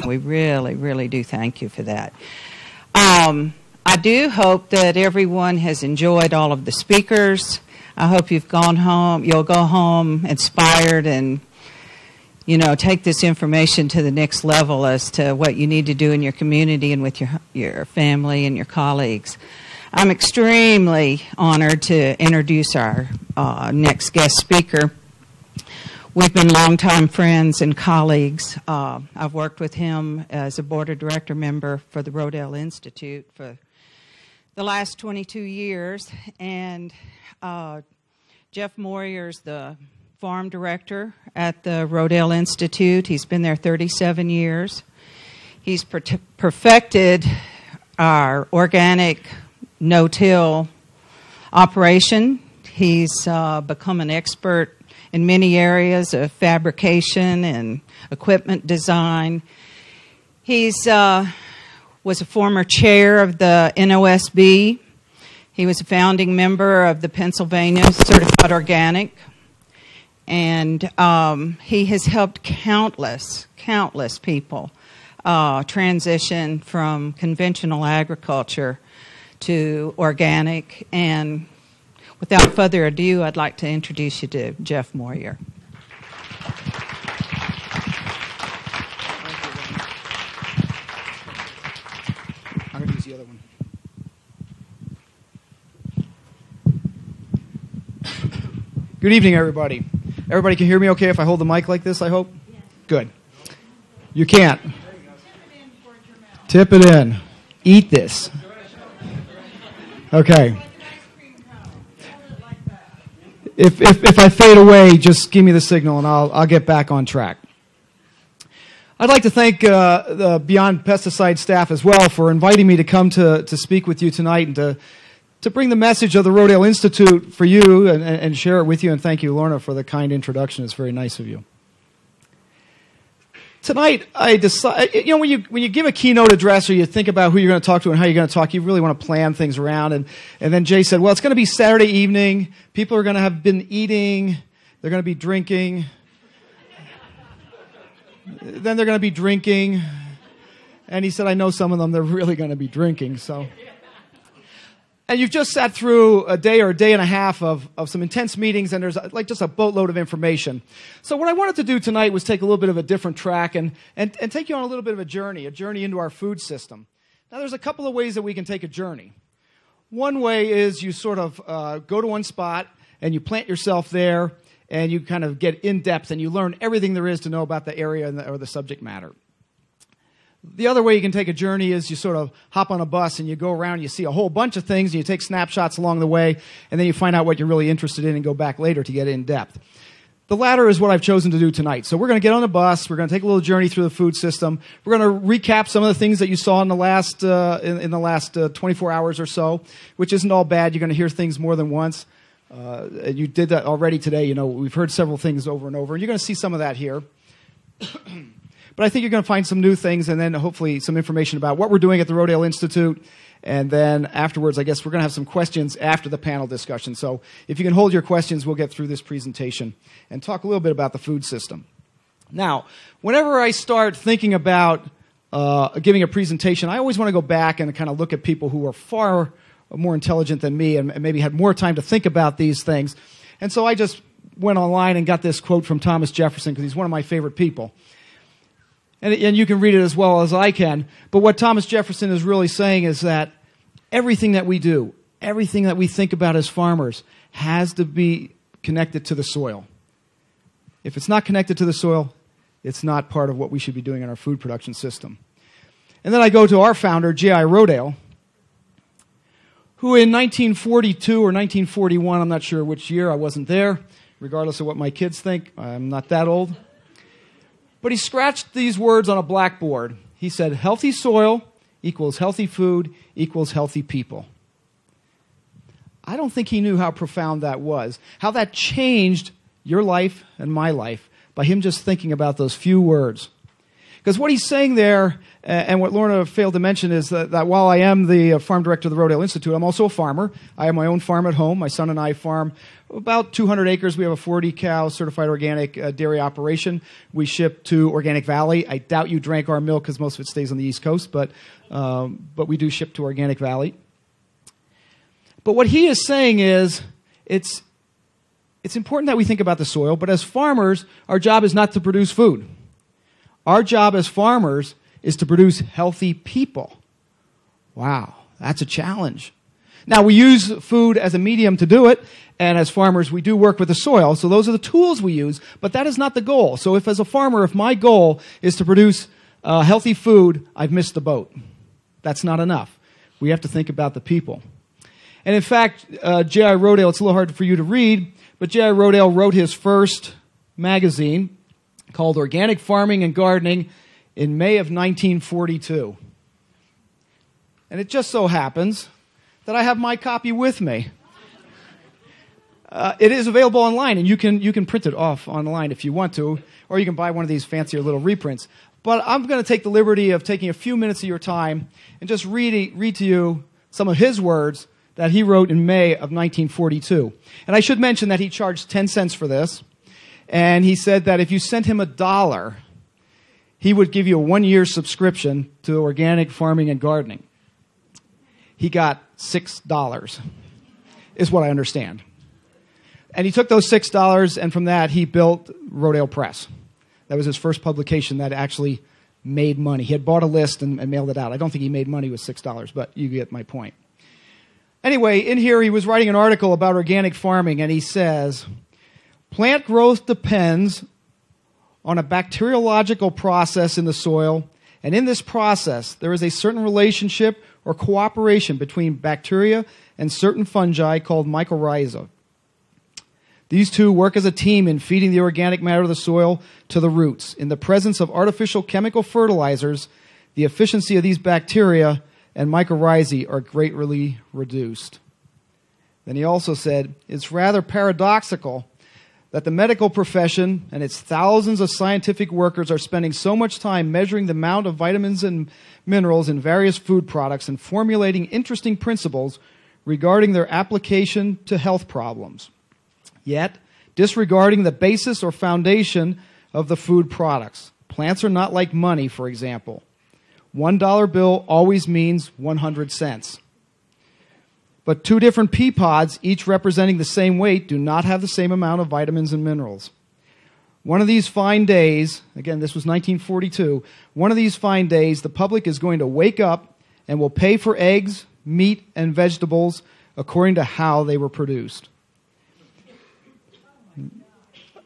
We really, really do thank you for that. I do hope that everyone has enjoyed all of the speakers. I hope you'll go home inspired and, take this information to the next level as to what you need to do in your community and with your family and your colleagues. I'm extremely honored to introduce our next guest speaker. We've been longtime friends and colleagues. I've worked with him as a board of director member for the Rodale Institute for the last 22 years. And Jeff Moyer is the farm director at the Rodale Institute. He's been there 37 years. He's perfected our organic no-till operation. He's become an expert in many areas of fabrication and equipment design. He's was a former chair of the NOSB. He was a founding member of the Pennsylvania Certified Organic. And he has helped countless people transition from conventional agriculture to organic. And without further ado, I'd like to introduce you to Jeff Moyer. I'm going to use the other one. Good evening, everybody. Everybody can hear me okay if I hold the mic like this, I hope? Yes. Good. You can't. Tip it in. Eat this. Okay. If I fade away, just give me the signal and I'll get back on track. I'd like to thank the Beyond Pesticide staff as well for inviting me to come to speak with you tonight and to bring the message of the Rodale Institute for you and share it with you. And thank you, Lorna, for the kind introduction. It's very nice of you. Tonight, I decided, when you give a keynote address or you think about who you're going to talk to and how you're going to talk, you really want to plan things around. And then Jay said, well, it's going to be Saturday evening. People are going to have been eating. They're going to be drinking. Then they're going to be drinking. And he said, I know some of them, they're really going to be drinking. And you've just sat through a day or a day and a half of some intense meetings, and there's like just a boatload of information. So what I wanted to do tonight was take a little bit of a different track and take you on a little bit of a journey into our food system. Now, there's a couple of ways that we can take a journey. One way is you sort of go to one spot and you plant yourself there and you kind of get in depth and you learn everything there is to know about the area or the subject matter. The other way you can take a journey is you sort of hop on a bus and you go around, you see a whole bunch of things, and you take snapshots along the way, and then you find out what you're really interested in and go back later to get in depth. The latter is what I've chosen to do tonight. So we're going to get on a bus, we're going to take a little journey through the food system, we're going to recap some of the things that you saw in the last 24 hours or so, which isn't all bad. You're going to hear things more than once. You did that already today. We've heard several things over and over, and you're going to see some of that here. But I think you're going to find some new things and then hopefully some information about what we're doing at the Rodale Institute. And then afterwards, I guess we're going to have some questions after the panel discussion. So if you can hold your questions, we'll get through this presentation and talk a little bit about the food system. Now, whenever I start thinking about giving a presentation, I always want to go back and kind of look at people who are far more intelligent than me and maybe had more time to think about these things. And so I just went online and got this quote from Thomas Jefferson because he's one of my favorite people. And you can read it as well as I can. But what Thomas Jefferson is really saying is that everything that we do, everything that we think about as farmers, has to be connected to the soil. If it's not connected to the soil, it's not part of what we should be doing in our food production system. And then I go to our founder, J.I. Rodale, who in 1942 or 1941, I'm not sure which year, I wasn't there, regardless of what my kids think, I'm not that old. But he scratched these words on a blackboard. He said, healthy soil equals healthy food equals healthy people. I don't think he knew how profound that was, how that changed your life and my life by him just thinking about those few words. Because what he's saying there, and what Lorna failed to mention, is that while I am the farm director of the Rodale Institute, I'm also a farmer. I have my own farm at home. My son and I farm about 200 acres. We have a 40-cow certified organic dairy operation. We ship to Organic Valley. I doubt you drank our milk because most of it stays on the East Coast, but we do ship to Organic Valley. But what he is saying is it's important that we think about the soil, but as farmers, our job is not to produce food. Our job as farmers is to produce healthy people. Wow, that's a challenge. Now, we use food as a medium to do it, and as farmers, we do work with the soil, so those are the tools we use, but that is not the goal. So if as a farmer, if my goal is to produce healthy food, I've missed the boat. That's not enough. We have to think about the people. And in fact, J.I. Rodale, it's a little hard for you to read, but J.I. Rodale wrote his first magazine called Organic Farming and Gardening in May of 1942. And it just so happens that I have my copy with me. It is available online, and you can print it off online if you want to, or you can buy one of these fancier little reprints. But I'm going to take the liberty of taking a few minutes of your time and just read to you some of his words that he wrote in May of 1942. And I should mention that he charged 10 cents for this, and he said that if you sent him $1, he would give you a 1-year subscription to organic farming and gardening. He got $6, is what I understand. And he took those $6, and from that, he built Rodale Press. That was his first publication that actually made money. He had bought a list and mailed it out. I don't think he made money with $6, but you get my point. Anyway, in here, he was writing an article about organic farming, and he says, plant growth depends on a bacteriological process in the soil, and in this process, there is a certain relationship or cooperation between bacteria and certain fungi called mycorrhiza. These two work as a team in feeding the organic matter of the soil to the roots. In the presence of artificial chemical fertilizers, the efficiency of these bacteria and mycorrhizae are greatly reduced. Then he also said, it's rather paradoxical that the medical profession and its thousands of scientific workers are spending so much time measuring the amount of vitamins and minerals in various food products and formulating interesting principles regarding their application to health problems, yet disregarding the basis or foundation of the food products. Plants are not like money, for example. $1 bill always means 100 cents. But two different pea pods, each representing the same weight, do not have the same amount of vitamins and minerals. One of these fine days, again, this was 1942, one of these fine days, the public is going to wake up and will pay for eggs, meat, and vegetables according to how they were produced.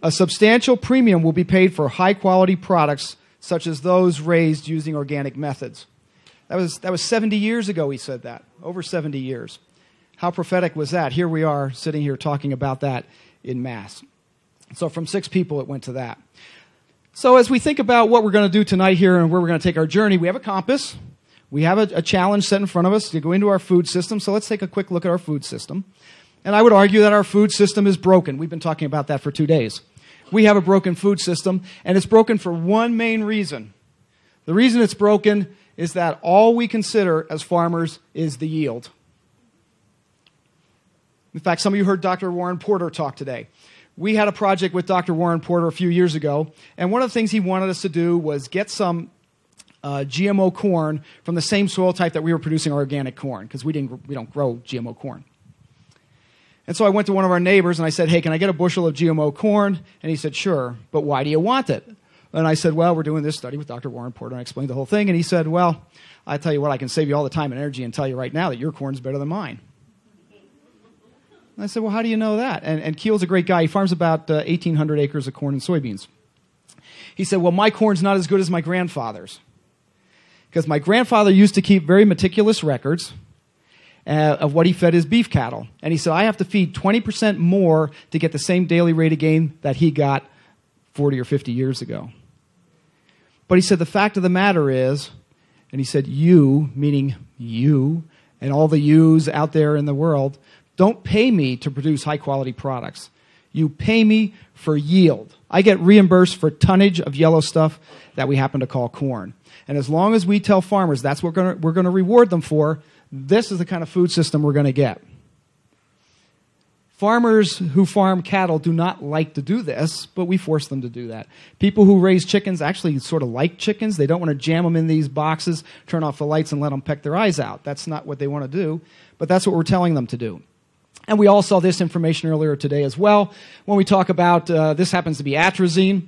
A substantial premium will be paid for high-quality products such as those raised using organic methods. That was 70 years ago he said that, over 70 years. How prophetic was that? Here we are sitting here talking about that in Mass. So from 6 people, it went to that. So as we think about what we're going to do tonight here and where we're going to take our journey, we have a compass. We have a challenge set in front of us to go into our food system. So let's take a quick look at our food system. And I would argue that our food system is broken. We've been talking about that for 2 days. We have a broken food system, and it's broken for one main reason. The reason it's broken is that all we consider as farmers is the yield. In fact, some of you heard Dr. Warren Porter talk today. We had a project with Dr. Warren Porter a few years ago, and one of the things he wanted us to do was get some GMO corn from the same soil type that we were producing our organic corn, because we don't grow GMO corn. And so I went to one of our neighbors and I said, hey, can I get a bushel of GMO corn? And he said, sure, but why do you want it? And I said, well, we're doing this study with Dr. Warren Porter, and I explained the whole thing. And he said, well, I tell you what, I can save you all the time and energy and tell you right now that your corn's better than mine. And I said, well, how do you know that? And Keel's a great guy. He farms about 1,800 acres of corn and soybeans. He said, well, my corn's not as good as my grandfather's, because my grandfather used to keep very meticulous records of what he fed his beef cattle. And he said, I have to feed 20% more to get the same daily rate of gain that he got 40 or 50 years ago. But he said, the fact of the matter is, and he said, you, meaning you, and all the yous out there in the world, don't pay me to produce high-quality products. You pay me for yield. I get reimbursed for tonnage of yellow stuff that we happen to call corn. And as long as we tell farmers that's what we're going to reward them for, this is the kind of food system we're going to get. Farmers who farm cattle do not like to do this, but we force them to do that. People who raise chickens actually sort of like chickens. They don't want to jam them in these boxes, turn off the lights, and let them peck their eyes out. That's not what they want to do, but that's what we're telling them to do. And we all saw this information earlier today as well. When we talk about, this happens to be atrazine,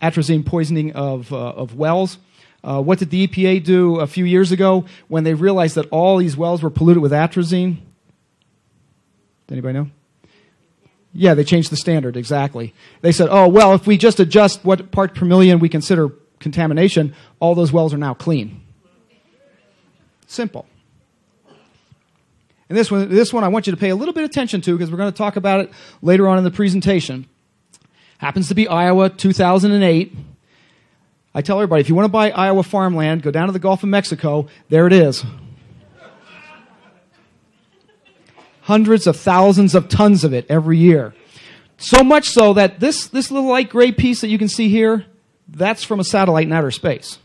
atrazine poisoning of wells. What did the EPA do a few years ago when they realized that all these wells were polluted with atrazine? Anybody know? Yeah, they changed the standard, exactly. They said, oh, well, if we just adjust what part per million we consider contamination, all those wells are now clean. Simple. And this one I want you to pay a little bit of attention to because we're going to talk about it later on in the presentation. Happens to be Iowa, 2008. I tell everybody, if you want to buy Iowa farmland, go down to the Gulf of Mexico. There it is. Hundreds of thousands of tons of it every year. So much so that this little light gray piece that you can see here, that's from a satellite in outer space.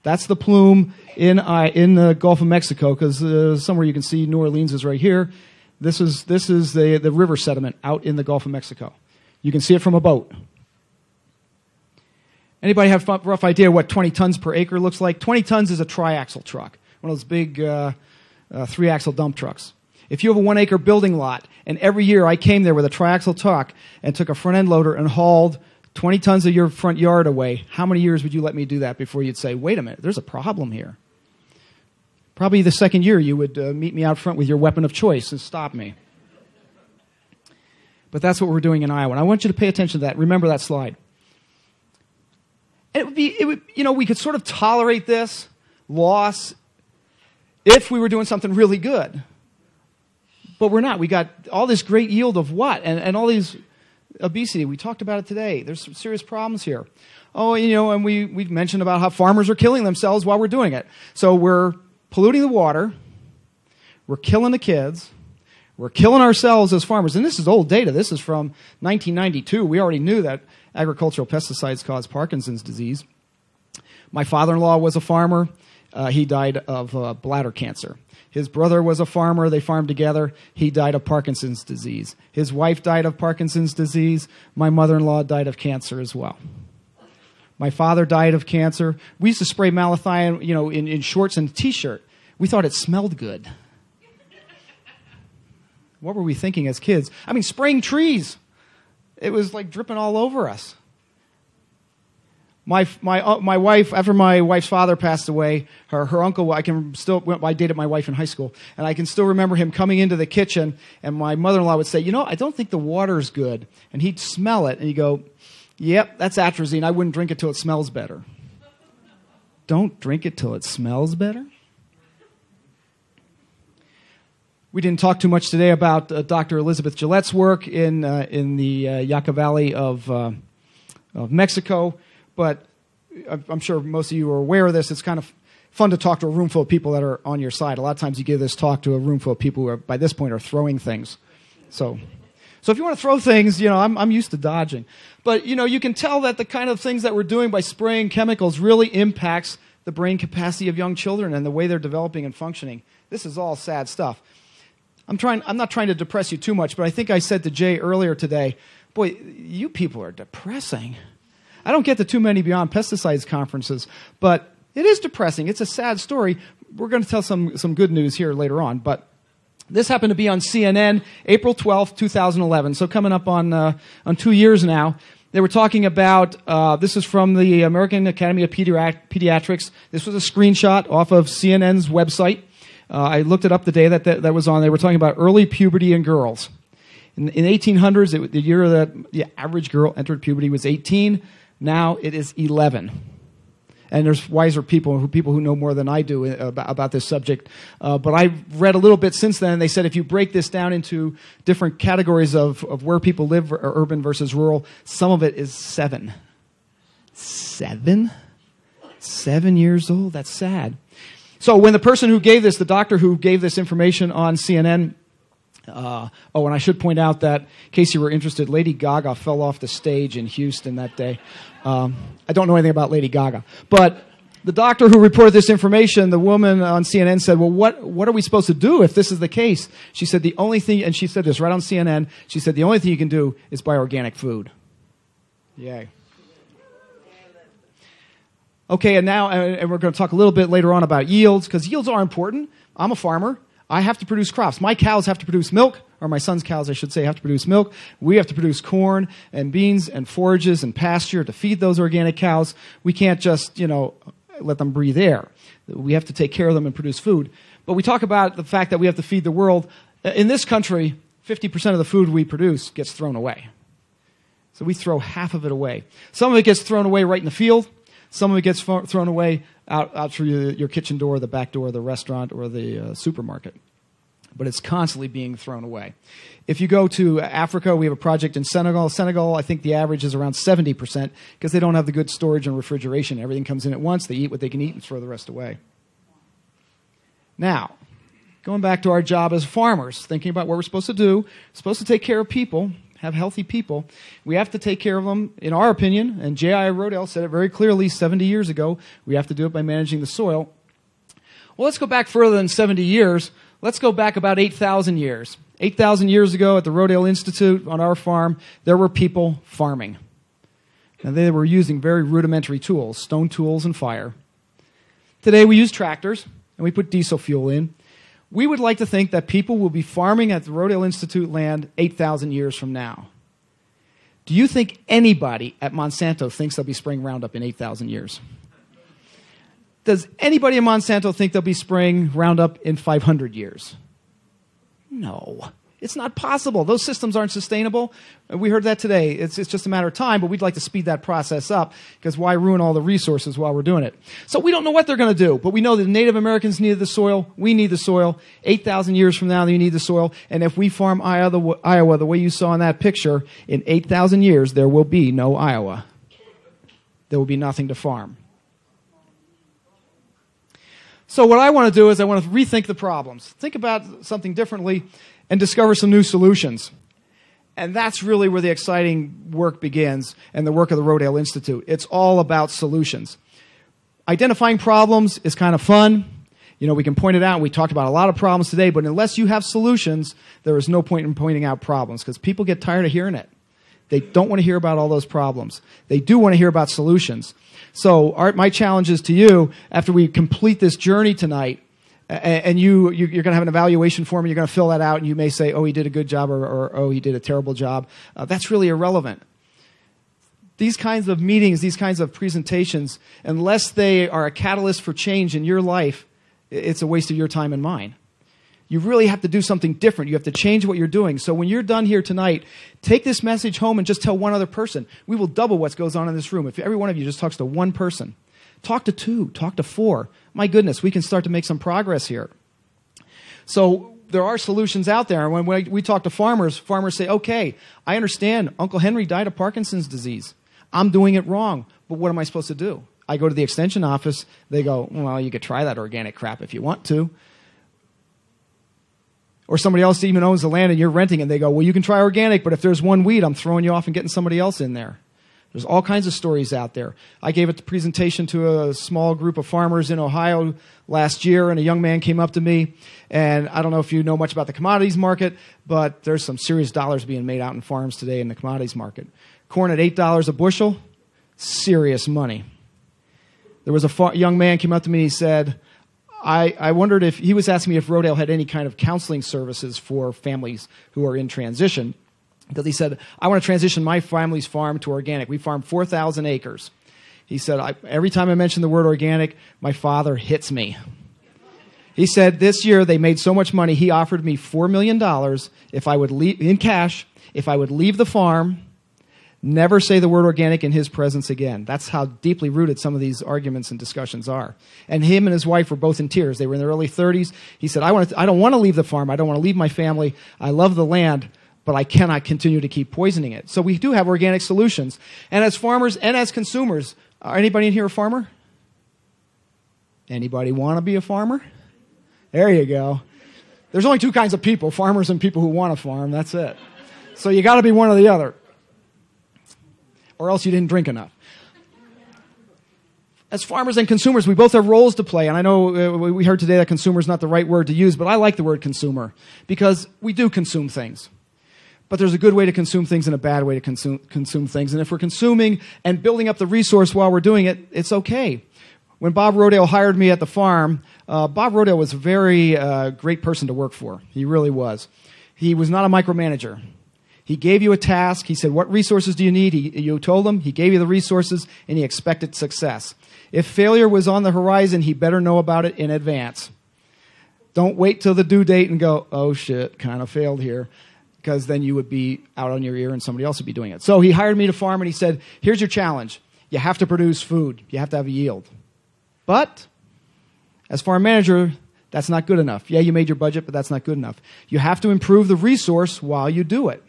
That's the plume in the Gulf of Mexico, because somewhere you can see New Orleans is right here. This is the river sediment out in the Gulf of Mexico. You can see it from a boat. Anybody have a rough idea what 20 tons per acre looks like? 20 tons is a triaxle truck, one of those big 3-axle dump trucks. If you have a 1-acre building lot, and every year I came there with a triaxle truck and took a front-end loader and hauled 20 tons of your front yard away, how many years would you let me do that before you'd say, wait a minute, there's a problem here? Probably the second year you would meet me out front with your weapon of choice and stop me. But that's what we're doing in Iowa, and I want you to pay attention to that. Remember that slide. And we could sort of tolerate this loss if we were doing something really good. But we're not. We got all this great yield of what? And all these obesity. We talked about it today. There's some serious problems here. Oh, and we mentioned about how farmers are killing themselves while we're doing it. So we're polluting the water. We're killing the kids. We're killing ourselves as farmers. And this is old data. This is from 1992. We already knew that agricultural pesticides cause Parkinson's disease. My father-in-law was a farmer. He died of bladder cancer. His brother was a farmer. They farmed together. He died of Parkinson's disease. His wife died of Parkinson's disease. My mother-in-law died of cancer as well. My father died of cancer. We used to spray malathion, in shorts and a T-shirt. We thought it smelled good. What were we thinking as kids? I mean, spraying trees. It was like dripping all over us. My wife, after my wife's father passed away, her uncle, I dated my wife in high school, and I can still remember him coming into the kitchen, and my mother-in-law would say, I don't think the water's good. And he'd smell it, and he'd go, yep, that's atrazine. I wouldn't drink it till it smells better. Don't drink it till it smells better? We didn't talk too much today about Dr. Elizabeth Gillette's work in the Yucca Valley of Mexico. But I'm sure most of you are aware of this. It's kind of fun to talk to a room full of people that are on your side. A lot of times you give this talk to a room full of people who are, by this point, are throwing things. So if you want to throw things, I'm used to dodging. But, you can tell that the kind of things that we're doing by spraying chemicals really impacts the brain capacity of young children and the way they're developing and functioning. This is all sad stuff. I'm not trying to depress you too much, but I think I said to Jay earlier today, boy, you people are depressing. I don't get to too many Beyond Pesticides conferences, but it is depressing. It's a sad story. We're going to tell some good news here later on, but this happened to be on CNN, April 12th, 2011, so coming up on 2 years now. They were talking about, this is from the American Academy of Pediatrics. This was a screenshot off of CNN's website. I looked it up the day that was on. They were talking about early puberty in girls. In 1800s, the year that the average girl entered puberty was 18. Now it is 11. And there's wiser people who know more than I do about this subject. But I've read a little bit since then, and they said if you break this down into different categories of where people live, urban versus rural, some of it is 7. 7? 7 years old? That's sad. So when the person who gave this, the doctor who gave this information on CNN, And I should point out that, in case you were interested, Lady Gaga fell off the stage in Houston that day. I don't know anything about Lady Gaga. But the doctor who reported this information, the woman on CNN said, well, what are we supposed to do if this is the case? She said the only thing, and she said this right on CNN, she said the only thing you can do is buy organic food. Yay. Okay, and now and we're going to talk a little bit later on about yields, because yields are important. I'm a farmer. I have to produce crops. My cows have to produce milk, or my son's cows, I should say, have to produce milk. We have to produce corn and beans and forages and pasture to feed those organic cows. We can't just, let them breathe air. We have to take care of them and produce food. But we talk about the fact that we have to feed the world. In this country, 50% of the food we produce gets thrown away. So we throw half of it away. Some of it gets thrown away right in the field. Some of it gets thrown away out through your kitchen door, the back door of the restaurant, or the supermarket. But it's constantly being thrown away. If you go to Africa, we have a project in Senegal. Senegal, I think the average is around 70% because they don't have the good storage and refrigeration. Everything comes in at once. They eat what they can eat and throw the rest away. Now, going back to our job as farmers, thinking about what we're supposed to do, we're supposed to take care of people, have healthy people. We have to take care of them, in our opinion, and J.I. Rodale said it very clearly 70 years ago, we have to do it by managing the soil. Well, let's go back further than 70 years. Let's go back about 8,000 years. 8,000 years ago at the Rodale Institute on our farm, there were people farming. And they were using very rudimentary tools, stone tools and fire. Today we use tractors and we put diesel fuel in. We would like to think that people will be farming at the Rodale Institute land 8,000 years from now. Do you think anybody at Monsanto thinks they'll be spraying Roundup in 8,000 years? Does anybody in Monsanto think they'll be spraying Roundup in 500 years? No. It's not possible. Those systems aren't sustainable. We heard that today. It's just a matter of time, but we'd like to speed that process up because why ruin all the resources while we're doing it? So we don't know what they're going to do, but we know that the Native Americans needed the soil. We need the soil. 8,000 years from now, you need the soil. And if we farm Iowa the way you saw in that picture, in 8,000 years, there will be no Iowa. There will be nothing to farm. So what I want to do is I want to rethink the problems. Think about something differently and discover some new solutions. And that's really where the exciting work begins and the work of the Rodale Institute. It's all about solutions. Identifying problems is kind of fun. We can point it out. We talked about a lot of problems today, but unless you have solutions, there is no point in pointing out problems because people get tired of hearing it. They don't want to hear about all those problems. They do want to hear about solutions. So my challenge is to you, after we complete this journey tonight, and you're going to have an evaluation form, and you're going to fill that out, and you may say, oh, he did a good job, or oh, he did a terrible job. That's really irrelevant. These kinds of meetings, these kinds of presentations, unless they are a catalyst for change in your life, it's a waste of your time and mine. You really have to do something different. You have to change what you're doing. So when you're done here tonight, take this message home and just tell one other person. We will double what goes on in this room. If every one of you just talks to one person, talk to 2, talk to 4. My goodness, we can start to make some progress here. So there are solutions out there. And when we talk to farmers, farmers say, okay, I understand Uncle Henry died of Parkinson's disease. I'm doing it wrong, but what am I supposed to do? I go to the extension office. They go, well, you could try that organic crap if you want to. Or somebody else even owns the land and you're renting it. And they go, well, you can try organic, but if there's one weed, I'm throwing you off and getting somebody else in there. There's all kinds of stories out there. I gave a presentation to a small group of farmers in Ohio last year, and a young man came up to me. And I don't know if you know much about the commodities market, but there's some serious dollars being made out in farms today in the commodities market. Corn at $8 a bushel, serious money. There was a young man came up to me and he said, I wondered if, he was asking me if Rodale had any kind of counseling services for families who are in transition. Because he said, I want to transition my family's farm to organic. We farm 4,000 acres. He said, every time I mention the word organic, my father hits me. He said this year they made so much money, he offered me $4 million if I would leave, in cash, if I would leave the farm, never say the word organic in his presence again. That's how deeply rooted some of these arguments and discussions are. And him and his wife were both in tears. They were in their early 30s. He said, I don't want to leave the farm. I don't want to leave my family. I love the land, but I cannot continue to keep poisoning it. So we do have organic solutions. And as farmers and as consumers, anybody in here a farmer? Anybody want to be a farmer? There you go. There's only two kinds of people, farmers and people who want to farm. That's it. So you got to be one or the other. Or else you didn't drink enough. As farmers and consumers, we both have roles to play. And I know we heard today that consumer is not the right word to use, but I like the word consumer because we do consume things. But there's a good way to consume things and a bad way to consume things. And if we're consuming and building up the resource while we're doing it, it's okay. When Bob Rodale hired me at the farm, Bob Rodale was a very great person to work for. He really was. He was not a micromanager. He gave you a task. He said, what resources do you need? You told him. He gave you the resources, and he expected success. If failure was on the horizon, he better know about it in advance. Don't wait till the due date and go, oh, shit, kind of failed here, because then you would be out on your ear and somebody else would be doing it. So he hired me to farm, and he said, here's your challenge. You have to produce food. You have to have a yield. But as farm manager, that's not good enough. Yeah, you made your budget, but that's not good enough. You have to improve the resource while you do it.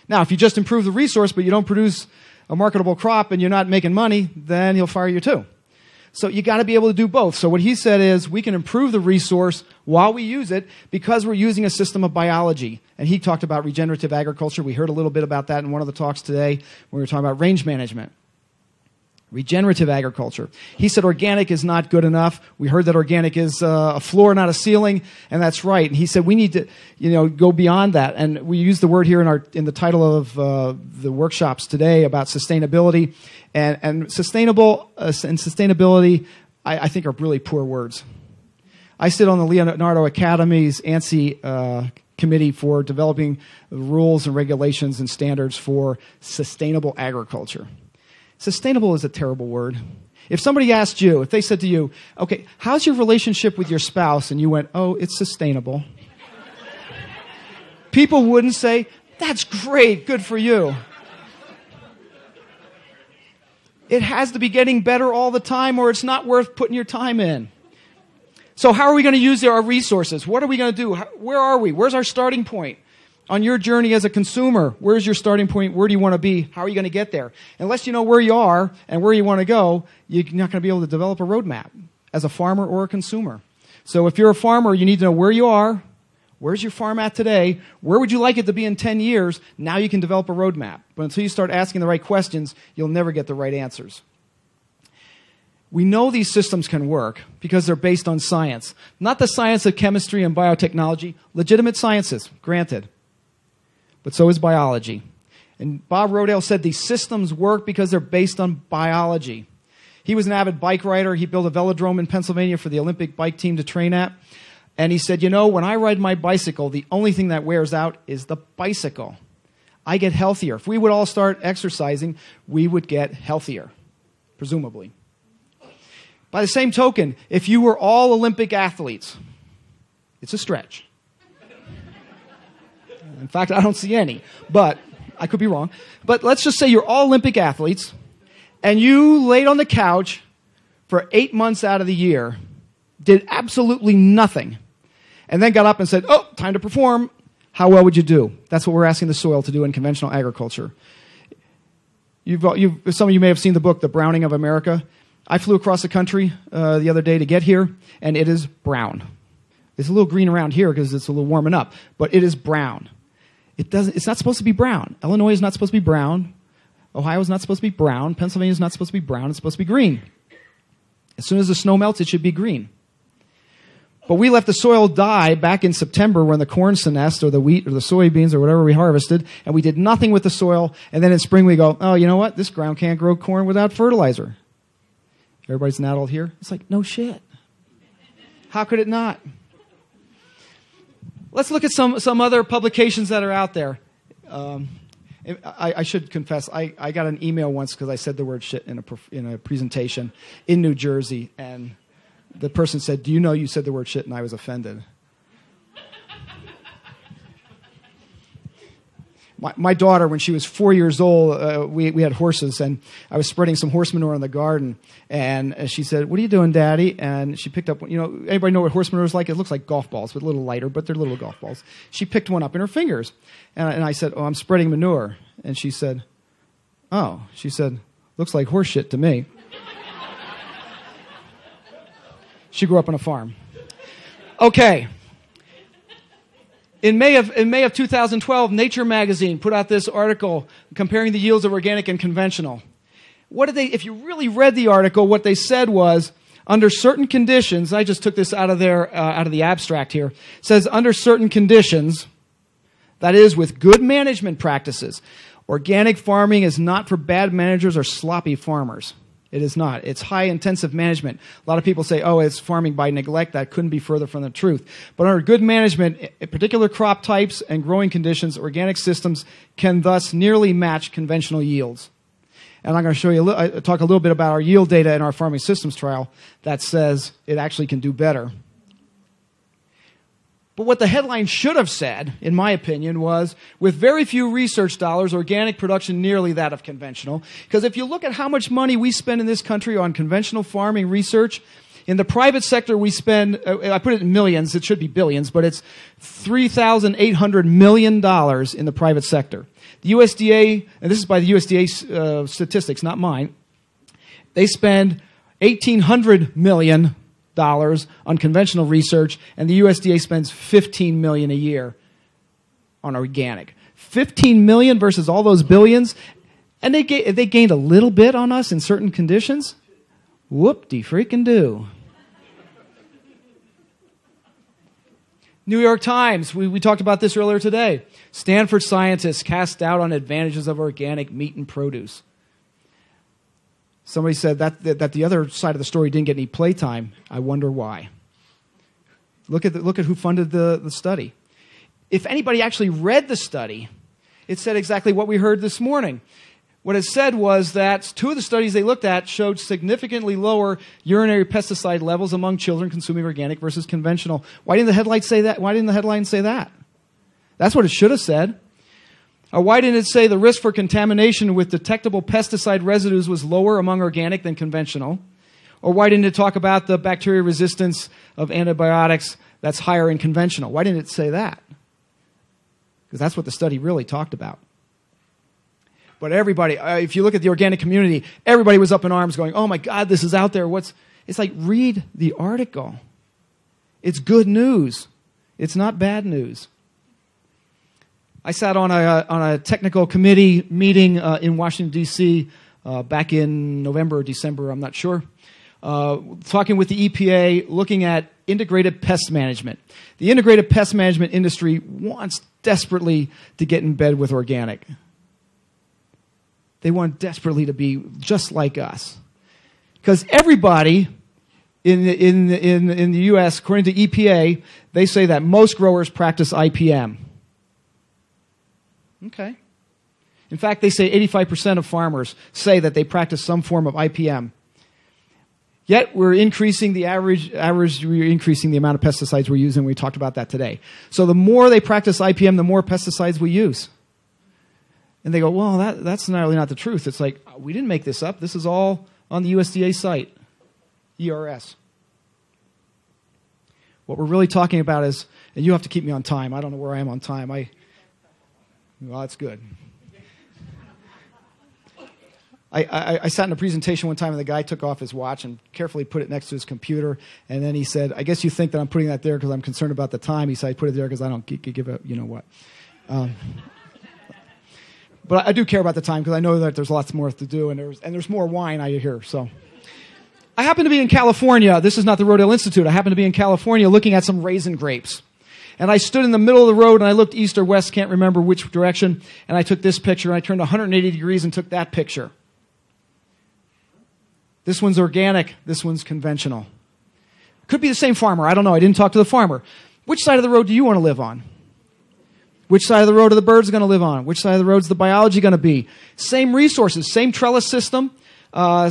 Now, if you just improve the resource, but you don't produce a marketable crop and you're not making money, then he'll fire you too. So you got to be able to do both. So what he said is we can improve the resource while we use it because we're using a system of biology. And he talked about regenerative agriculture. We heard a little bit about that in one of the talks today when we were talking about range management. Regenerative agriculture. He said organic is not good enough. We heard that organic is a floor, not a ceiling, and that's right. And he said we need to, go beyond that. And we use the word here in the title of the workshops today about sustainability, and sustainable and sustainability. I think are really poor words. I sit on the Leonardo Academy's ANSI committee for developing rules and regulations and standards for sustainable agriculture. Sustainable is a terrible word. If somebody asked you, if they said to you, okay, how's your relationship with your spouse? And you went, oh, it's sustainable. People wouldn't say, that's great, good for you. It has to be getting better all the time or it's not worth putting your time in. So how are we going to use our resources? What are we going to do? Where are we? Where's our starting point? On your journey as a consumer, where's your starting point? Where do you want to be? How are you going to get there? Unless you know where you are and where you want to go, you're not going to be able to develop a roadmap as a farmer or a consumer. So if you're a farmer, you need to know where you are. Where's your farm at today? Where would you like it to be in 10 years? Now you can develop a roadmap. But until you start asking the right questions, you'll never get the right answers. We know these systems can work because they're based on science. Not the science of chemistry and biotechnology, legitimate sciences, granted. But so is biology. And Bob Rodale said these systems work because they're based on biology. He was an avid bike rider. He built a velodrome in Pennsylvania for the Olympic bike team to train at. And he said, when I ride my bicycle, the only thing that wears out is the bicycle. I get healthier. If we would all start exercising, we would get healthier, presumably. By the same token, if you were all Olympic athletes, it's a stretch. In fact, I don't see any, but I could be wrong. But let's just say you're all Olympic athletes, and you laid on the couch for 8 months out of the year, did absolutely nothing, and then got up and said, oh, time to perform. How well would you do? That's what we're asking the soil to do in conventional agriculture. Some of you may have seen the book, The Browning of America. I flew across the country the other day to get here, and it is brown. It's a little green around here because it's a little warming up, but it is brown. It's not supposed to be brown. Illinois is not supposed to be brown. Ohio is not supposed to be brown. Pennsylvania is not supposed to be brown. It's supposed to be green. As soon as the snow melts, it should be green. But we let the soil die back in September when the corn senesced or the wheat or the soybeans or whatever we harvested, and we did nothing with the soil. And then in spring we go, oh, you know what? This ground can't grow corn without fertilizer. Everybody's not here? It's like, no shit. How could it not? Let's look at some other publications that are out there. I should confess, I got an email once because I said the word shit in a presentation in New Jersey, and the person said, do you know you said the word shit? And I was offended. My daughter, when she was 4 years old, we had horses, and I was spreading some horse manure in the garden. And she said, what are you doing, Daddy? And she picked up, anybody know what horse manure is like? It looks like golf balls, but a little lighter, but they're little golf balls. She picked one up in her fingers. And I said, oh, I'm spreading manure. And she said, oh. She said, looks like horse shit to me. She grew up on a farm. Okay. In May of 2012, Nature magazine put out this article comparing the yields of organic and conventional. If you really read the article, what they said was, under certain conditions, I just took this out of the abstract here, says under certain conditions, that is with good management practices, organic farming is not for bad managers or sloppy farmers. It is not. It's high-intensive management. A lot of people say, oh, it's farming by neglect. That couldn't be further from the truth. But under good management, particular crop types and growing conditions, organic systems can thus nearly match conventional yields. And I'm going to show you, talk a little bit about our yield data in our farming systems trial that says it actually can do better. But what the headline should have said, in my opinion, was, with very few research dollars, organic production nearly that of conventional. Because if you look at how much money we spend in this country on conventional farming research, in the private sector we spend, I put it in millions, it should be billions, but it's $3,800 million in the private sector. The USDA, and this is by the USDA statistics, not mine, they spend $1,800 million on conventional research, and the USDA spends $15 million a year on organic. $15 million versus all those billions, and they gained a little bit on us in certain conditions. Whoop-de-freaking-do. New York Times, we talked about this earlier today. Stanford scientists cast doubt on advantages of organic meat and produce. Somebody said that the other side of the story didn't get any playtime. I wonder why. Look at who funded the study. If anybody actually read the study, it said exactly what we heard this morning. What it said was that two of the studies they looked at showed significantly lower urinary pesticide levels among children consuming organic versus conventional. Why didn't the headline say that? Why didn't the headline say that? That's what it should have said. Why didn't it say the risk for contamination with detectable pesticide residues was lower among organic than conventional? Or why didn't it talk about the bacteria resistance of antibiotics that's higher in conventional? Why didn't it say that? Because that's what the study really talked about. But everybody, if you look at the organic community, everybody was up in arms going, oh my God, this is out there. It's like, read the article. It's good news. It's not bad news. I sat on a technical committee meeting in Washington, D.C. Back in November or December, I'm not sure, talking with the EPA, looking at integrated pest management. The integrated pest management industry wants desperately to get in bed with organic. They want desperately to be just like us. Because everybody in the U.S., according to EPA, they say that most growers practice IPM. Okay. In fact, they say 85% of farmers say that they practice some form of IPM. Yet we're increasing the we're increasing the amount of pesticides we're using. We talked about that today. So the more they practice IPM, the more pesticides we use. And they go, well, that's not really not the truth. It's like, we didn't make this up. This is all on the USDA site, ERS. What we're really talking about is, and you have to keep me on time. I don't know where I am on time. Well, that's good. I sat in a presentation one time, and the guy took off his watch and carefully put it next to his computer. And then he said, I guess you think that I'm putting that there because I'm concerned about the time. He said, I put it there because I don't give a, you know what. But I do care about the time because I know that there's lots more to do, and there's more wine I hear. So I happen to be in California. This is not the Rodale Institute. I happen to be in California looking at some raisin grapes. And I stood in the middle of the road, and I looked east or west, can't remember which direction, and I took this picture, and I turned 180 degrees and took that picture. This one's organic. This one's conventional. Could be the same farmer. I don't know. I didn't talk to the farmer. Which side of the road do you want to live on? Which side of the road are the birds going to live on? Which side of the road is the biology going to be? Same resources, same trellis system,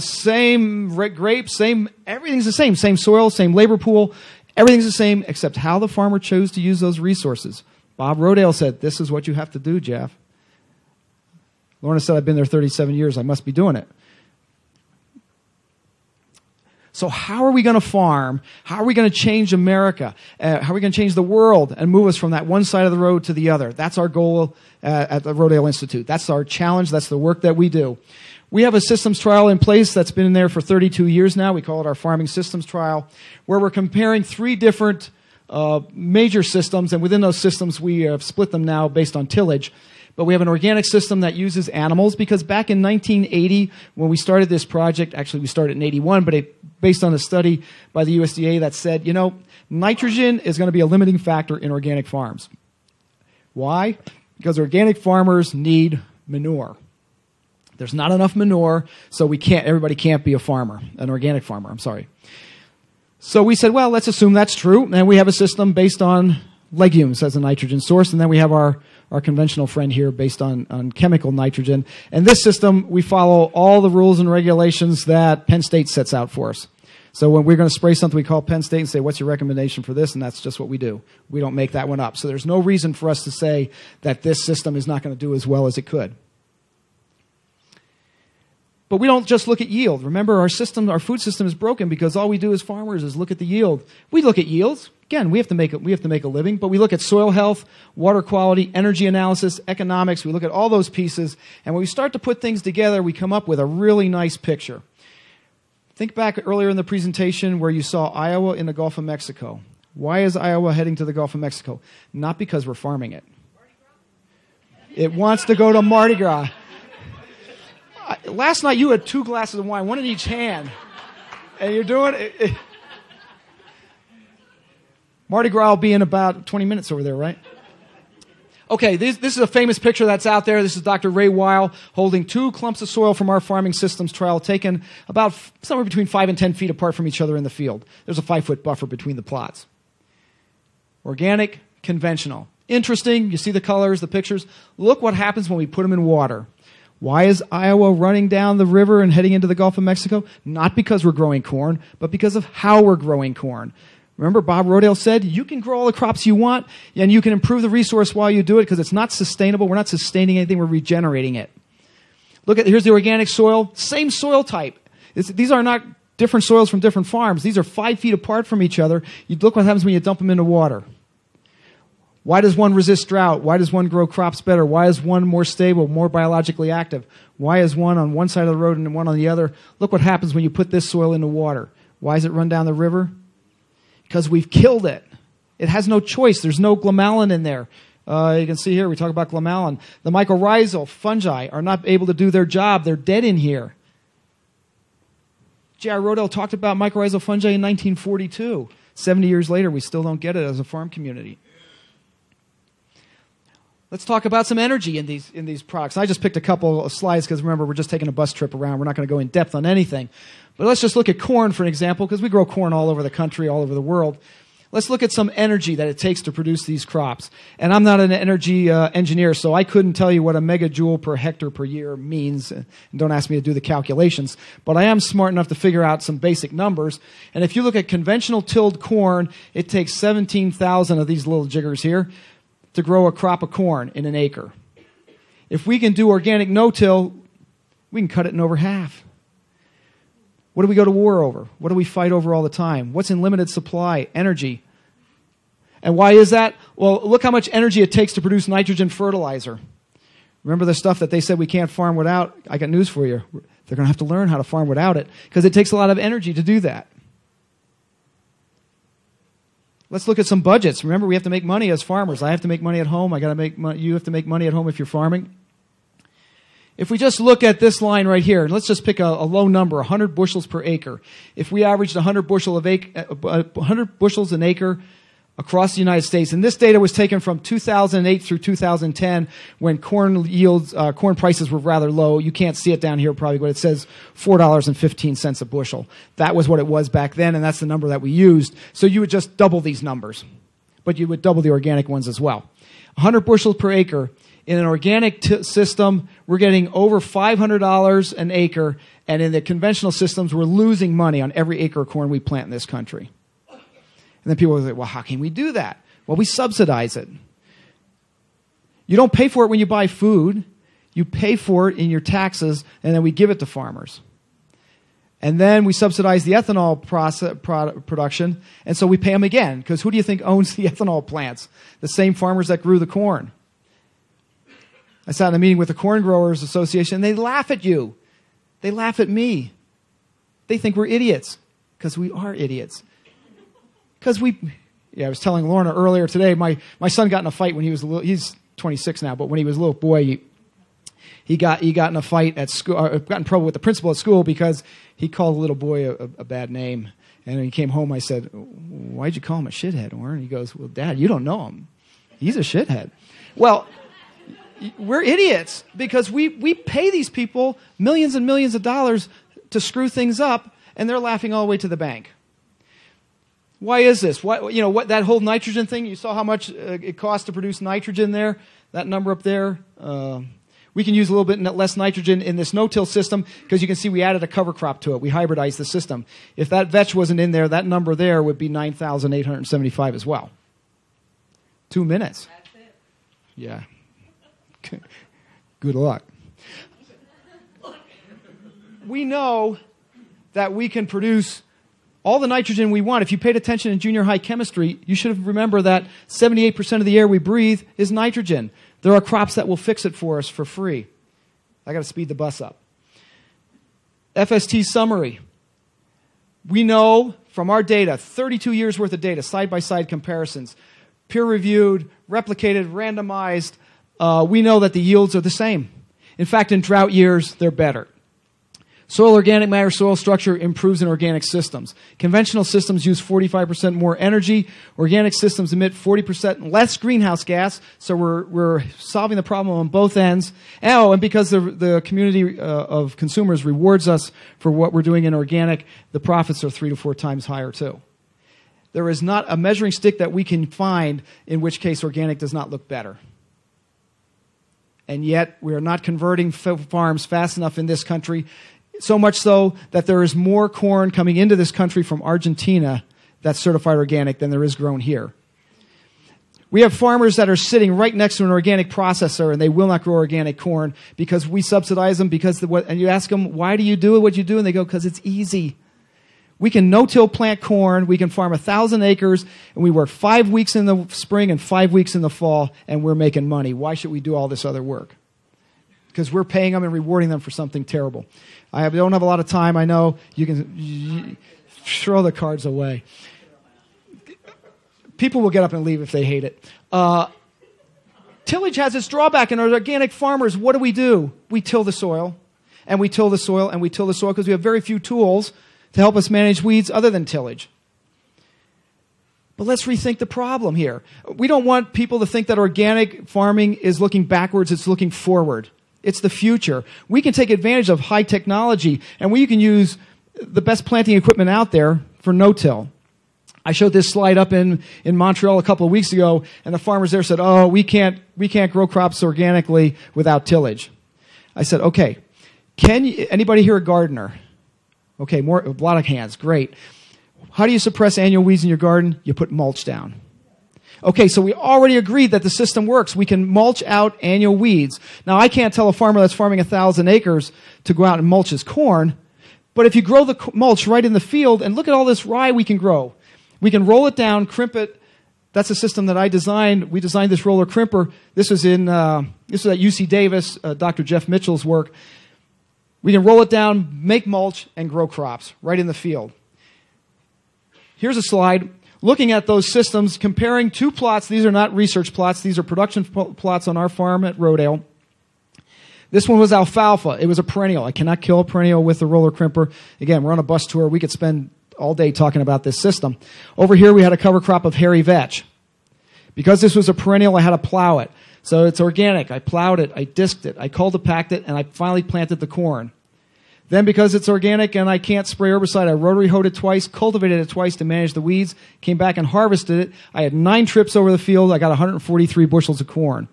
same grapes, everything's the same. Same soil, same labor pool. Everything's the same except how the farmer chose to use those resources. Bob Rodale said, this is what you have to do, Jeff. Lorna said, I've been there 37 years. I must be doing it. So how are we going to farm? How are we going to change America? How are we going to change the world and move us from that one side of the road to the other? That's our goal at the Rodale Institute. That's our challenge. That's the work that we do. We have a systems trial in place that's been in there for 32 years now. We call it our farming systems trial, where we're comparing 3 different major systems, and within those systems we have split them now based on tillage. But we have an organic system that uses animals, because back in 1980, when we started this project, actually we started in 81, but based on a study by the USDA that said, nitrogen is going to be a limiting factor in organic farms. Why? Because organic farmers need manure. There's not enough manure, so everybody can't be an organic farmer, I'm sorry. So we said, well, let's assume that's true, and we have a system based on legumes as a nitrogen source, and then we have our conventional friend here based on chemical nitrogen. And this system, we follow all the rules and regulations that Penn State sets out for us. So when we're going to spray something, we call Penn State and say, what's your recommendation for this? And that's just what we do. We don't make that one up. So there's no reason for us to say that this system is not going to do as well as it could. But we don't just look at yield. Remember, our food system is broken because all we do as farmers is look at the yield. We look at yields. Again, we have to make a living, but we look at soil health, water quality, energy analysis, economics. We look at all those pieces, and when we start to put things together, we come up with a really nice picture. Think back earlier in the presentation where you saw Iowa in the Gulf of Mexico. Why is Iowa heading to the Gulf of Mexico? Not because we're farming it. It wants to go to Mardi Gras. Last night you had 2 glasses of wine, one in each hand, and you're doing it. Mardi Gras will be in about 20 minutes over there, right? Okay, this is a famous picture that's out there. This is Dr. Ray Weil holding 2 clumps of soil from our farming systems trial taken about somewhere between 5 and 10 feet apart from each other in the field. There's a 5-foot buffer between the plots. Organic, conventional. Interesting, you see the colors, the pictures. Look what happens when we put them in water. Why is Iowa running down the river and heading into the Gulf of Mexico? Not because we're growing corn, but because of how we're growing corn. Remember, Bob Rodale said, you can grow all the crops you want, and you can improve the resource while you do it because it's not sustainable. We're not sustaining anything. We're regenerating it. Here's the organic soil. Same soil type. These are not different soils from different farms. These are 5 feet apart from each other. You look what happens when you dump them into water. Why does one resist drought? Why does one grow crops better? Why is one more stable, more biologically active? Why is one on one side of the road and one on the other? Look what happens when you put this soil into water. Why does it run down the river? Because we've killed it. It has no choice. There's no glomalin in there. You can see here, we talk about glomalin. The mycorrhizal fungi are not able to do their job. They're dead in here. J.R. Rodale talked about mycorrhizal fungi in 1942. 70 years later, we still don't get it as a farm community. Let's talk about some energy in these products. I just picked a couple of slides because remember, we're just taking a bus trip around. We're not going to go in depth on anything. But let's just look at corn, for an example, because we grow corn all over the country, all over the world. Let's look at some energy that it takes to produce these crops. And I'm not an energy engineer, so I couldn't tell you what a megajoule per hectare per year means. And don't ask me to do the calculations. But I am smart enough to figure out some basic numbers. And if you look at conventional tilled corn, it takes 17,000 of these little jiggers here to grow a crop of corn in an acre. If we can do organic no-till, we can cut it in over half. What do we go to war over? What do we fight over all the time? What's in limited supply? Energy. And why is that? Well, look how much energy it takes to produce nitrogen fertilizer. Remember the stuff that they said we can't farm without? I got news for you. They're going to have to learn how to farm without it because it takes a lot of energy to do that. Let's look at some budgets. Remember, we have to make money as farmers. I have to make money at home. You have to make money at home if you're farming. If we just look at this line right here, and let's just pick a low number, 100 bushels per acre. If we averaged 100 bushels an acre across the United States, and this data was taken from 2008 through 2010 when corn prices were rather low. You can't see it down here probably, but it says $4.15 a bushel. That was what it was back then, and that's the number that we used. So you would just double these numbers, but you would double the organic ones as well. 100 bushels per acre. In an organic then we're getting over $500 an acre, and in the conventional systems, we're losing money on every acre of corn we plant in this country. And then people will say, well, how can we do that? Well, we subsidize it. You don't pay for it when you buy food. You pay for it in your taxes, and then we give it to farmers. And then we subsidize the ethanol production, and so we pay them again, because who do you think owns the ethanol plants? The same farmers that grew the corn. I sat in a meeting with the Corn Growers Association, and they laugh at you. They laugh at me. They think we're idiots, because we are idiots. Because Yeah, I was telling Lorna earlier today, my son got in a fight when he was he's 26 now, but when he was a little boy, he got in a fight at school, got in trouble with the principal at school because he called a little boy a bad name. And when he came home, I said, "Why'd you call him a shithead, Warren?" He goes, "Well, Dad, you don't know him. He's a shithead." Well, we're idiots because we pay these people millions and millions of dollars to screw things up, and they're laughing all the way to the bank. Why is this? What that whole nitrogen thing? You saw how much it costs to produce nitrogen there. That number up there. We can use a little bit less nitrogen in this no-till system because you can see we added a cover crop to it. We hybridized the system. If that vetch wasn't in there, that number there would be 9,875 as well. 2 minutes. That's it. Yeah. Good luck. We know that we can produce all the nitrogen we want. If you paid attention in junior high chemistry, you should remember that 78% of the air we breathe is nitrogen. There are crops that will fix it for us for free. I got to speed the bus up. FST summary. We know from our data, 32 years worth of data, side-by-side comparisons, peer-reviewed, replicated, randomized, we know that the yields are the same. In fact, in drought years, they're better. Soil organic matter, soil structure improves in organic systems. Conventional systems use 45% more energy. Organic systems emit 40% less greenhouse gas, so we're solving the problem on both ends. Oh, and because the community of consumers rewards us for what we're doing in organic, the profits are 3 to 4 times higher too. There is not a measuring stick that we can find in which case organic does not look better. And yet, we are not converting farms fast enough in this country. So much so that there is more corn coming into this country from Argentina that's certified organic than there is grown here. We have farmers that are sitting right next to an organic processor and they will not grow organic corn because we subsidize them and you ask them, why do you do what you do? And they go, because it's easy. We can no-till plant corn, we can farm 1,000 acres, and we work 5 weeks in the spring and 5 weeks in the fall, and we're making money. Why should we do all this other work? Because we're paying them and rewarding them for something terrible. I don't have a lot of time. I know you can throw the cards away. People will get up and leave if they hate it. Tillage has its drawback. And as organic farmers, what do? We till the soil, and we till the soil, and we till the soil because we have very few tools to help us manage weeds other than tillage. But let's rethink the problem here. We don't want people to think that organic farming is looking backwards. It's looking forward. It's the future. We can take advantage of high technology, and we can use the best planting equipment out there for no-till. I showed this slide up in Montreal a couple of weeks ago, and the farmers there said, "Oh, we can't grow crops organically without tillage." I said, "Okay, anybody here a gardener?" Okay, a lot of hands. Great. How do you suppress annual weeds in your garden? You put mulch down. Okay, so we already agreed that the system works. We can mulch out annual weeds. Now, I can't tell a farmer that's farming 1,000 acres to go out and mulch his corn, but if you grow the mulch right in the field, and look at all this rye we can grow. We can roll it down, crimp it. That's a system that I designed. We designed this roller crimper. This was at UC Davis, Dr. Jeff Mitchell's work. We can roll it down, make mulch, and grow crops right in the field. Here's a slide looking at those systems, comparing 2 plots. These are not research plots. These are production plots on our farm at Rodale. This one was alfalfa. It was a perennial. I cannot kill a perennial with a roller crimper. Again, we're on a bus tour. We could spend all day talking about this system. Over here, we had a cover crop of hairy vetch. Because this was a perennial, I had to plow it. So it's organic. I plowed it. I disked it. I cultipacked it, and I finally planted the corn. Then because it's organic and I can't spray herbicide, I rotary hoed it twice, cultivated it twice to manage the weeds, came back and harvested it. I had 9 trips over the field. I got 143 bushels of corn.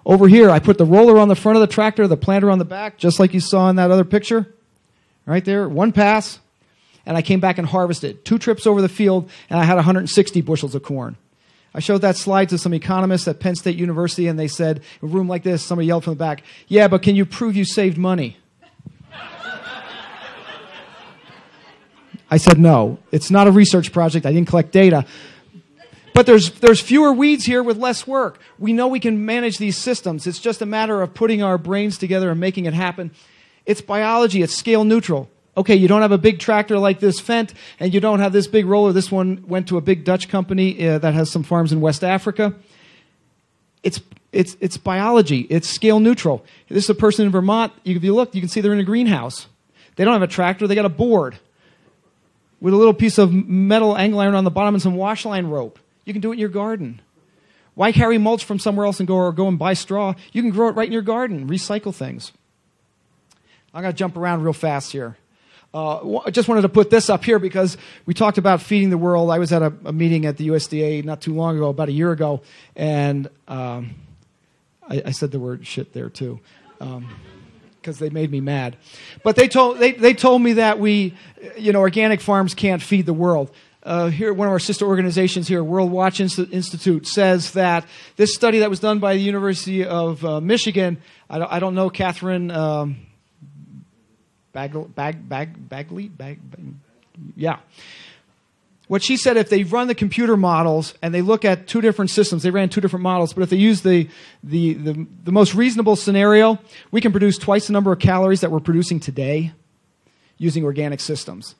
Over here, I put the roller on the front of the tractor, the planter on the back, just like you saw in that other picture. Right there, 1 pass. And I came back and harvested. 2 trips over the field, and I had 160 bushels of corn. I showed that slide to some economists at Penn State University, and they said, in a room like this, somebody yelled from the back, "Yeah, but can you prove you saved money?" I said, no, it's not a research project. I didn't collect data. But there's fewer weeds here with less work. We know we can manage these systems. It's just a matter of putting our brains together and making it happen. It's biology. It's scale neutral. Okay, you don't have a big tractor like this Fendt, and you don't have this big roller. This one went to a big Dutch company that has some farms in West Africa. It's biology. It's scale neutral. This is a person in Vermont. If you look, you can see they're in a greenhouse. They don't have a tractor. They got a board with a little piece of metal angle iron on the bottom and some wash line rope. You can do it in your garden. Why carry mulch from somewhere else and go and buy straw? You can grow it right in your garden. Recycle things. I'm going to jump around real fast here. I just wanted to put this up here because we talked about feeding the world. I was at a meeting at the USDA not too long ago, about a year ago, and I said the word shit there too, because they made me mad. But they told me that organic farms can't feed the world. Here, one of our sister organizations here, World Watch Institute, says that this study that was done by the University of Michigan, I don't know, Catherine. Bagley? Yeah. What she said, if they run the computer models and they look at two different systems, they ran two different models, but if they use the most reasonable scenario, we can produce twice the number of calories that we're producing today using organic systems.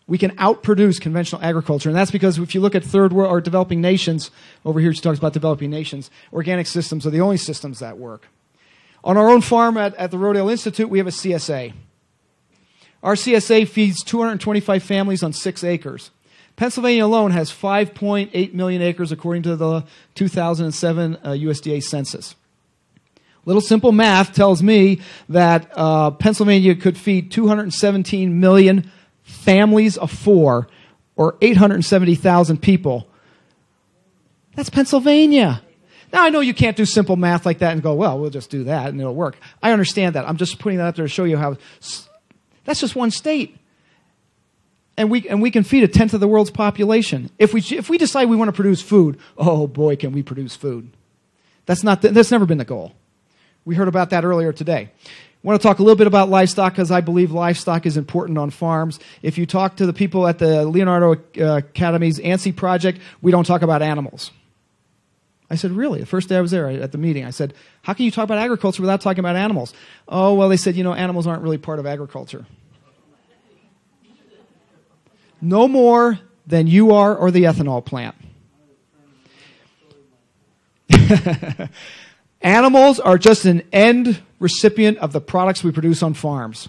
We can outproduce conventional agriculture, and that's because if you look at third world or developing nations, over here she talks about developing nations, organic systems are the only systems that work. On our own farm at the Rodale Institute, we have a CSA. Our CSA feeds 225 families on 6 acres. Pennsylvania alone has 5.8 million acres according to the 2007 USDA census. Little simple math tells me that Pennsylvania could feed 217 million families of 4, or 870,000 people. That's Pennsylvania. Now, I know you can't do simple math like that and go, well, we'll just do that and it'll work. I understand that. I'm just putting that up there to show you how. That's just one state. And we can feed a tenth of the world's population. If we decide we want to produce food, oh boy, can we produce food. That's never been the goal. We heard about that earlier today. I want to talk a little bit about livestock because I believe livestock is important on farms. If you talk to the people at the Leonardo Academy's ANSI project, we don't talk about animals. I said, really? The first day I was there at the meeting, I said, how can you talk about agriculture without talking about animals? Oh, well, they said, animals aren't really part of agriculture. No more than you are or the ethanol plant. Animals are just an end recipient of the products we produce on farms.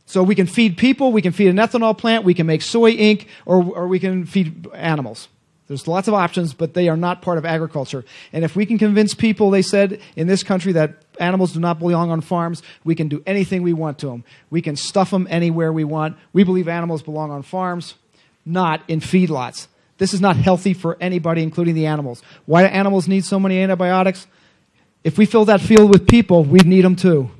So we can feed people, we can feed an ethanol plant, we can make soy ink, or we can feed animals. There's lots of options, but they are not part of agriculture. And if we can convince people, they said, in this country that animals do not belong on farms, we can do anything we want to them. We can stuff them anywhere we want. We believe animals belong on farms, not in feedlots. This is not healthy for anybody, including the animals. Why do animals need so many antibiotics? If we fill that field with people, we'd need them too.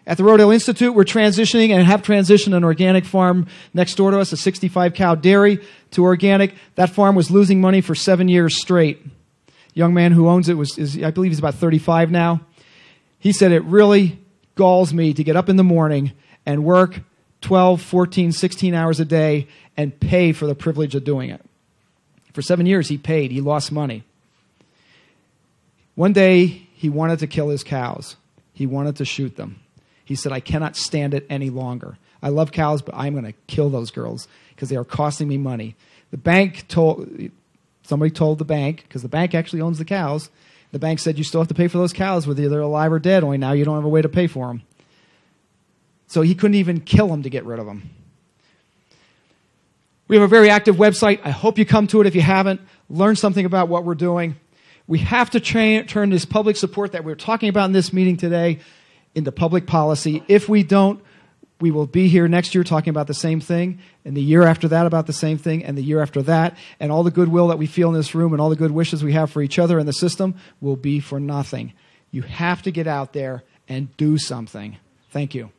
At the Rodale Institute, we're transitioning and have transitioned an organic farm next door to us, a 65-cow dairy, to organic. That farm was losing money for 7 years straight. Young man who owns it I believe he's about 35 now. He said, it really galls me to get up in the morning and work 12, 14, 16 hours a day and pay for the privilege of doing it. For 7 years, he paid. He lost money. One day, he wanted to kill his cows. He wanted to shoot them. He said, I cannot stand it any longer. I love cows, but I'm going to kill those girls because they are costing me money. Somebody told the bank, because the bank actually owns the cows, the bank said, you still have to pay for those cows whether they're alive or dead, only now you don't have a way to pay for them. So he couldn't even kill them to get rid of them. We have a very active website. I hope you come to it if you haven't. Learn something about what we're doing. We have to turn this public support that we're talking about in this meeting today into public policy. If we don't, we will be here next year talking about the same thing, and the year after that about the same thing, and the year after that, and all the goodwill that we feel in this room and all the good wishes we have for each other and the system will be for nothing. You have to get out there and do something. Thank you.